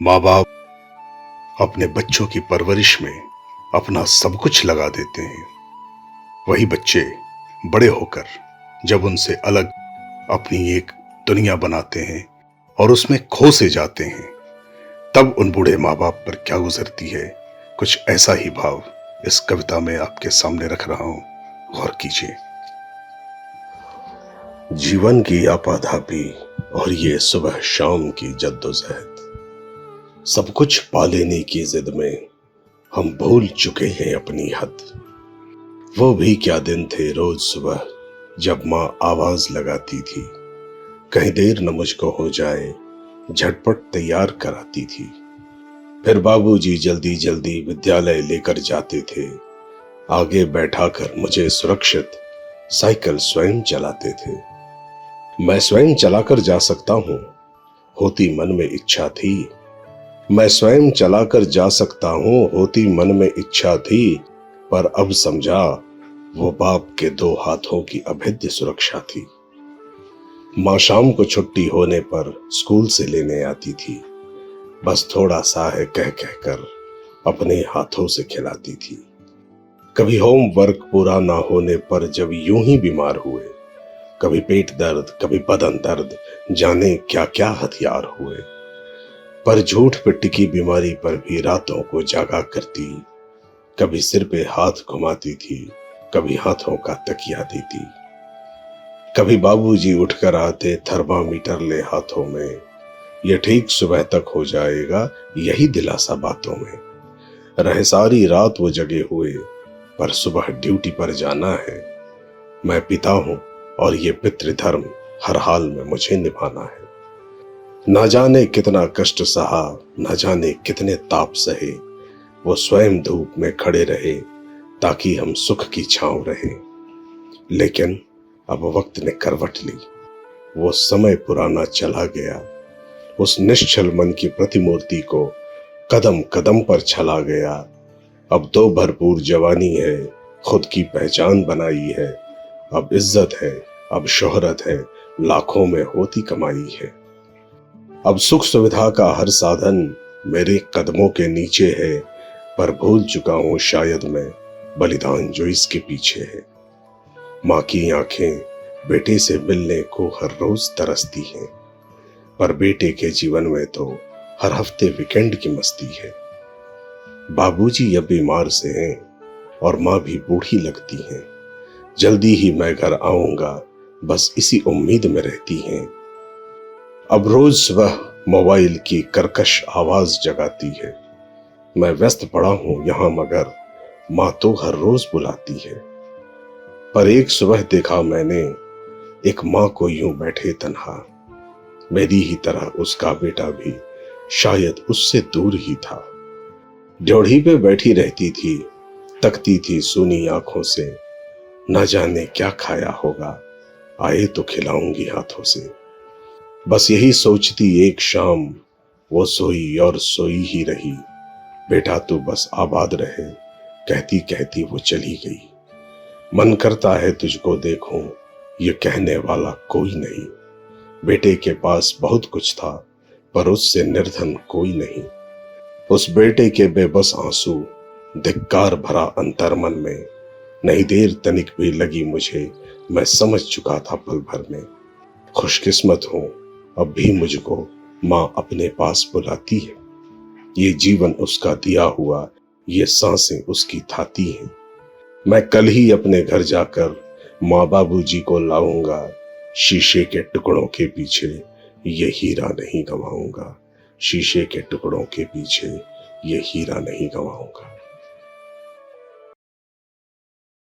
माँ बाप अपने बच्चों की परवरिश में अपना सब कुछ लगा देते हैं। वही बच्चे बड़े होकर जब उनसे अलग अपनी एक दुनिया बनाते हैं और उसमें खो से जाते हैं, तब उन बूढ़े माँ बाप पर क्या गुजरती है, कुछ ऐसा ही भाव इस कविता में आपके सामने रख रहा हूं। गौर कीजिए। जीवन की आपाधापी और ये सुबह शाम की जद्दोजहद, सब कुछ पा लेने की जिद में हम भूल चुके हैं अपनी हद। वो भी क्या दिन थे रोज सुबह जब माँ आवाज लगाती थी, कहीं देर न मुझको हो जाए झटपट तैयार कराती थी। फिर बाबूजी जल्दी जल्दी विद्यालय लेकर जाते थे, आगे बैठाकर मुझे सुरक्षित साइकिल स्वयं चलाते थे। मैं स्वयं चलाकर जा सकता हूँ, होती मन में इच्छा थी। मैं स्वयं चलाकर जा सकता हूँ, होती मन में इच्छा थी, पर अब समझा वो बाप के दो हाथों की अभेद्य सुरक्षा थी। माँ शाम को छुट्टी होने पर स्कूल से लेने आती थी, बस थोड़ा सा है कह कहकर अपने हाथों से खिलाती थी। कभी होमवर्क पूरा ना होने पर जब यूं ही बीमार हुए, कभी पेट दर्द कभी बदन दर्द, जाने क्या क्या हथियार हुए। पर झूठ पे टिकी बीमारी पर भी रातों को जागा करती, कभी सिर पे हाथ घुमाती थी, कभी हाथों का तकिया देती। कभी बाबूजी उठकर आते थर्मामीटर ले हाथों में, ये ठीक सुबह तक हो जाएगा यही दिलासा बातों में। रहे सारी रात वो जगे हुए, पर सुबह ड्यूटी पर जाना है। मैं पिता हूं और ये पितृधर्म हर हाल में मुझे निभाना है। ना जाने कितना कष्ट सहा, ना जाने कितने ताप सहे, वो स्वयं धूप में खड़े रहे ताकि हम सुख की छांव रहे। लेकिन अब वक्त ने करवट ली, वो समय पुराना चला गया, उस निश्चल मन की प्रतिमूर्ति को कदम कदम पर छला गया। अब तो भरपूर जवानी है, खुद की पहचान बनाई है। अब इज्जत है, अब शोहरत है, लाखों में होती कमाई है। अब सुख सुविधा का हर साधन मेरे कदमों के नीचे है, पर भूल चुका हूं शायद मैं बलिदान जो इसके पीछे है। माँ की आंखें बेटे से मिलने को हर रोज तरसती हैं, पर बेटे के जीवन में तो हर हफ्ते वीकेंड की मस्ती है। बाबूजी अब बीमार से हैं और माँ भी बूढ़ी लगती हैं, जल्दी ही मैं घर आऊंगा बस इसी उम्मीद में रहती हैं। अब रोज सुबह मोबाइल की कर्कश आवाज जगाती है, मैं व्यस्त पड़ा हूं यहां मगर माँ तो हर रोज बुलाती है। पर एक सुबह देखा मैंने एक माँ को यूं बैठे तन्हा, मेरी ही तरह उसका बेटा भी शायद उससे दूर ही था। ड्योढ़ी पे बैठी रहती थी, तकती थी सूनी आंखों से, न जाने क्या खाया होगा, आए तो खिलाऊंगी हाथों से। बस यही सोचती एक शाम वो सोई और सोई ही रही, बेटा तू बस आबाद रहे, कहती कहती वो चली गई। मन करता है तुझको देखूं, ये कहने वाला कोई नहीं। बेटे के पास बहुत कुछ था, पर उससे निर्धन कोई नहीं। उस बेटे के बेबस आंसू धिक्कार भरा अंतर मन में, नहीं देर तनिक भी लगी मुझे, मैं समझ चुका था पल भर में। खुशकिस्मत हूं अब भी मुझको माँ अपने पास बुलाती है, ये जीवन उसका दिया हुआ, ये सांसें उसकी थाती हैं। मैं कल ही अपने घर जाकर माँ बाबूजी को लाऊंगा, शीशे के टुकड़ों के पीछे ये हीरा नहीं गंवाऊंगा, शीशे के टुकड़ों के पीछे ये हीरा नहीं गंवाऊंगा।